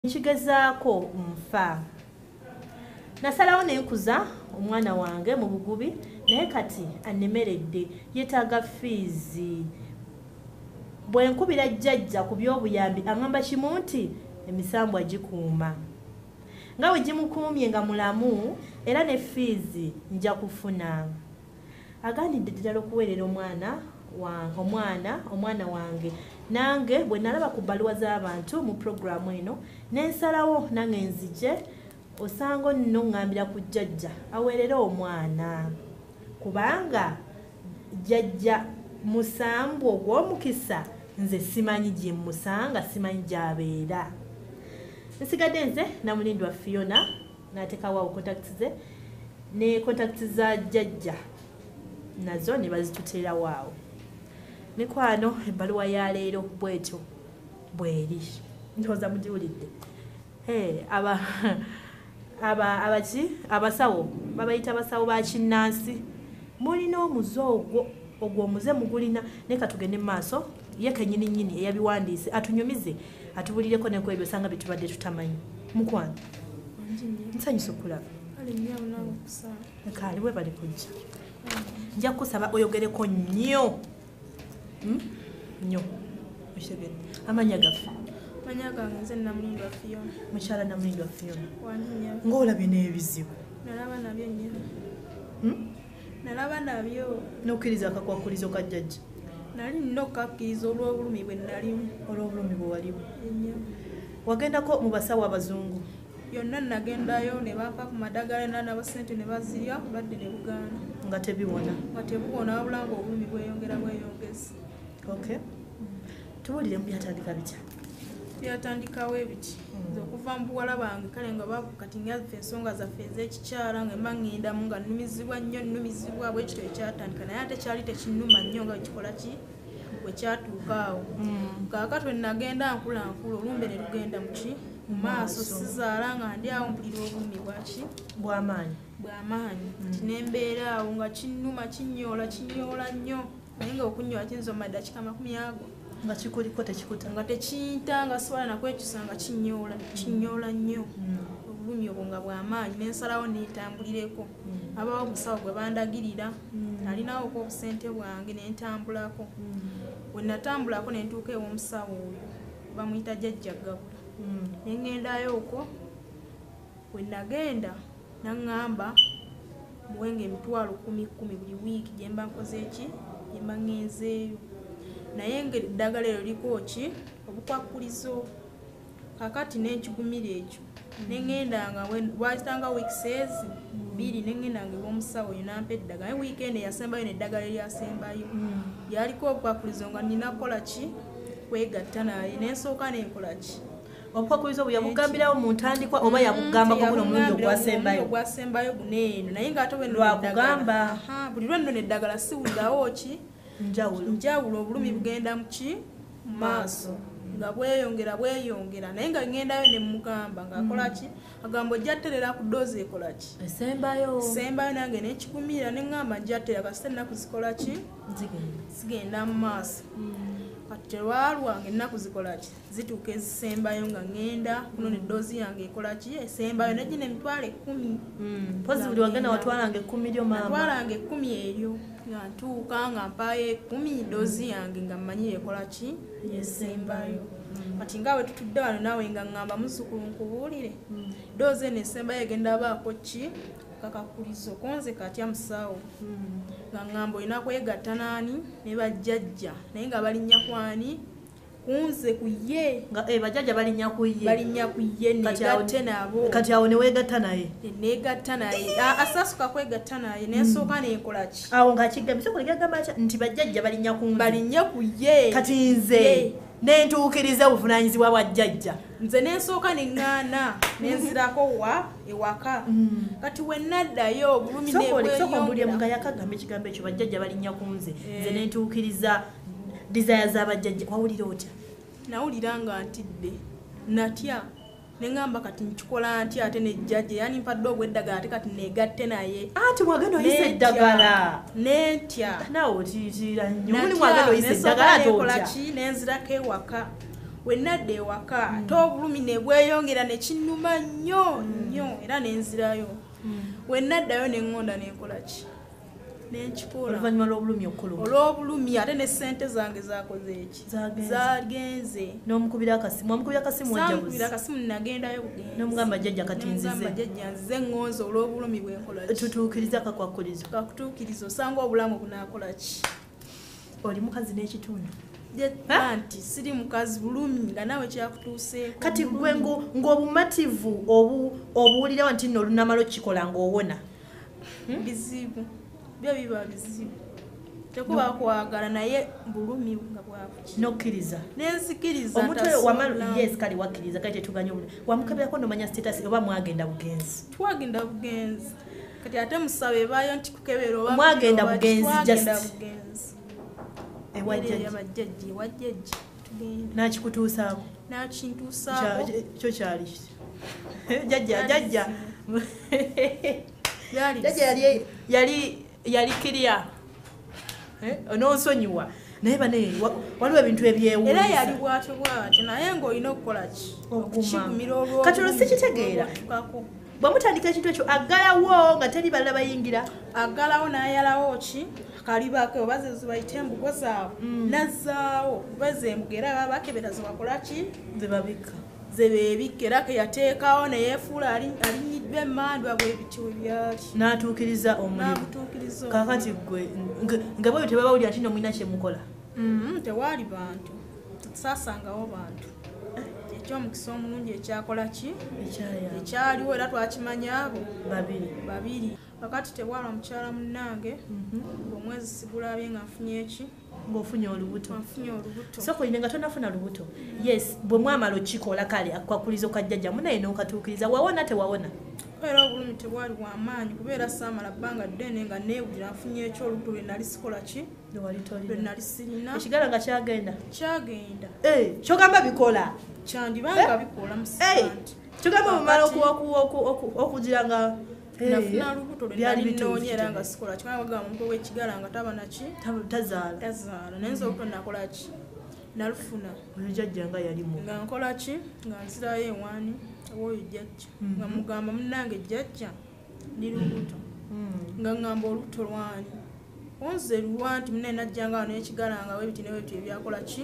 Nkigezaako nfa. Nasalawo ne nkuza omwana wange mu bugubi naye kati annemeredde yeetaaga fiizi. Bwe nkubira jjajja ku by'obuyambi aŋŋamba kimu nti emisambu agikuuma. Nga bwe gimukuumye nga mulamu era ne fiizi nja kufuna. Agandidde ddala okuweerera omwana wange. Nange bwe nalaba ku bbaluwa z'abantu mu puroguramu eno n'ensalawo nange nzije osanga nno ŋŋambira ku jjajja aweerere omwana kubanga jjajja musambu ogw'omukisa nze simanyi gye musanga, simanyi gy'abeera. Nsigadde nze namulindwa Fiona n'ateekawo kontakiti ze ne kontakiti za jjajja nazo ne bazituteerawo awo. Mikwano ebbaluwa ya leero bwetyo bweri. Ndowooza mugiwulidde. Abasawo babayita abasawo ba kinnansi. Mulina omuze ogwo omuze mugulina naye katugende mu maaso ye kennyini eyabiwandiise atunyumize atubulireko ne ku ebyo osanga bye tubadde tutamanyi. Mukwano nsanyusa okulaba. Kale bwe bali kujja. Nja kusaba oyogereko nnyo. Nnyo. Okitegedde. Amanya gaffe. Amanya gange nze namulindwa Fiona. Mukyala namulindwa Fiona. Wanyinya. Ng'olabye n'ebizibu. Nalaba nabyo nnyo. Nalaba nabyo. N'okkiriza akakwakulizo ka jjajja. Nali nno okkakkiriza olw'obulumi bwe nalimu. Olw'obulumi bwe walimu. Ennyo. Wagendako mu basawo abazungu. Yonna nagendayo ne bampa ku madagala n'abasente ne bazirya badde ne bugaana. Nga tebiwona. Nga tebuwona wabula ng'obulumi bweyongeza. Okay. Tuwulire mu byatandika bitya? Byatandikawo ebiti. Nze okuva mu buwala bange kale nga kati nga ffe ensonga zaffe ez'ekikyala nga mba ŋŋendamu nga nnumizibwa bwe kityo ekyatandika naye ate kyali tekinnuma nnyo nga kikola ki bwe kyatuuka awo. Kaakati bwe nagenda nkula olumbe ne lugenda mu ki mu maaso sizaala nga ndi awo mpulira obulumi bwaki bw'amaanyi. Nembeera awo nga kinnuma kinyoola nnyo naye nga okunnyola kiyinza omala eddakiika 40 nga kikuliko tekikuta nga tekinta nga siwala nakwekyusa nga kinyoola nnyo obulumi obwo nga bw'amaanyi n'ensalawo neetambulireko. Abawo omusawo gwe bandagirira nalinawo ko obusente bwange nentambulako. Bwe natambulako ne ntuuka ew'omusawo oyo bamuyita Jjajja Gabula. Ne ŋŋendayo okwo bwe nagenda naŋŋamba muwenga emitwalo 10 buli wiiki gye mba nkoze eki gye mba ŋŋenzeeyo. Naye ng'eddagala eryo liko ki obukwakulizo. Kakati n'ekigumira ekyo ne ŋŋendanga bwazitanga weeks 2 ne ŋŋendanga ew'omusawo oyo nampa eddagala. Naye wiikendi eyasembayo n'eddagala eryasembayo lyaliko obukwakulizo nga nnina kukola ki kwegatta naye n'ensooka n'enkola ki. Obukwakulizo bwe yabugambirawo mu ntandikwa oba yabugambako guno omulundi ogwasembayo guno eno naye ng'ate bwe lwakugamba buli lwenno n'eddagala siwulirawo ki njawulo obulumi bugenda mu ki mu maaso nga bweyongera naye nga ŋŋendayo ne mugamba ng'akola ki agamba ojja terera ku ddoozi ekola ki esembayo nange n'ekigumira ne ŋŋamba njja terera kasita ennaku zikola ki zigenda mu maaso. Kati terwalwange ennaku zikola ki zituuka ezisembayo nga ŋŋenda kuno n'eddoozi yange ekola ki esembayo negina emitwalo 10. Mpozi buli wagenda watwalanga 10 lyo maama. Natwalanga 10 eryo nga ntuuka nga mpaayo 10 ddoozi yange nga mmanyi ekola ki yesembayo. Kati nga bwe tutudde wano naawe nga ŋŋamba muzzukulu nkubuulire ddoozi eno esembayo egenda baako ki kakakulizo konze katya musawo nga ŋŋamba olina kwegatta naani ne bajjajja naye nga balinnya kwani kunze ku ye nga bajjajja balinnya ku ye negatte nabo. Kati awo ne weegatta naye negatta naye asasuka kwegatta naye n'ensooka n'enkola ki awo ng'akigambye soko ligagamba nti bajjajja balinnya ku ye kati nze nentuukiriza obuvunaanyizibwa bwa jjajja nze n'ensooka neŋŋaana nenzirako ewaka. Kati we naddayo obulumi nebweyongera nga yakagamba ekigambo ekyo bajjajja balinnya ku nze nze nentuukiriza desire z'abajjajja. Wawulira otya? Nawulira nga ntidde natya Nengamba kati nchikola ntya ate ne judge yani mpadde ogweddagala ate kati negatte naye ati mwagano oyise eddagala netya nawo titira nnyo muli mwagano oyise eddagala tokola ki nenzirako ewaka wenadde ewaka ate obulumi ne bweyongera ne kinnuma nnyo nnyo era nenzirayo wenaddayo neŋŋonda nenkola ki nenkikola oluvannyuma lw'obulumi okukulu olw'obulumi ate ne ssente zange zakoze eki zagenze n'omukubira akasimu sankubira akasimu nagendayo bugenzi n'omugamba jjajja kati nzize jjajja nzize ŋŋonze olw'obulumi bwenkola ki tutuukiriza kakwakulizo kakutuukiriza osanga obulamu bunaakola ki oli mukazi n'ekitundu nti siri mukazi bulumi nga nawe kyakutuuseeko kati gwe ng'obumativu obuwulirawo nti nno olunamalo kikola ng'owona bizibu byo biba bizibu tekuba kwagala naye bulumi nga bwakuki nokkiriza nenzikiriza omutwe yes kali wakkiriza kati tetuganya obulumi wamukebirako nomanya status oba mwagenda bugenzi twagenda bugenzi kati ate musabe baayo nti kukebera oba mwagenda bugenzi just ewajjajji nakikutuusaako nakintuusaako kyo kyali jjajja yali kirya onoonsonyiwa naye bane waliwo ebintu ebyewuuliza era yali bwatyo bwatyo naye ng'olina okukola ki okukigumira olwo kati olwo sikitegeera bwamutandika ekintu ekyo aggalawo nga teri balala bayingira aggalawo n'ayalawo ki kalibake oba ze zibayita embugo zaabwe nazzaawo oba ze embugo era baba bakebera zebakola ki zebabikka zebeebikka era ke yateekawo neyeefuula alinyiddwa emmandwa bwebityo webyali n'atuukiriza omulimu kaakati gwe nga bwe tebabawulira nti nomulina kyemukola tewaali bantu saasangawo bantu ekyomukisa omulungi ekyakola ki ekyaliwo era twakimanya abo babiri kakati tewala mukyala munnange omwezi sigulabye nga nfunye eki ng'ofunye olubuto soko ine nga tonafuna lubuto yes bwe mwamala okikola kale akwakulizo kajjajja munaye n'okatuukiriza wawona tewawona era obulumi tebwali bwamaanyi kubeera saamala bbanga ddene nga neewulira nfunye ekyolubuto lwe nali sikola ki lwe nali sirina ekigala nga kyagenda kyogamba bikola kyandibanga bikola musanti kyogamba bumala okugira nga nafuna lubuto lwe nali nnoonya era nga sikola kikaba bagamba omutwe w'ekigala nga taba naki tazaala naye nze olubuto nakola ki nalufuna jjajja nga yalimu nga nkola ki nga nzirayo ewaani owoyo jjajja nga mugamba munnange jjajja ndi lubuto nga ngamba olubuto lwani onze luwa nti munaye najjanga wano ekigala nga webiti nebiti ebyakola ki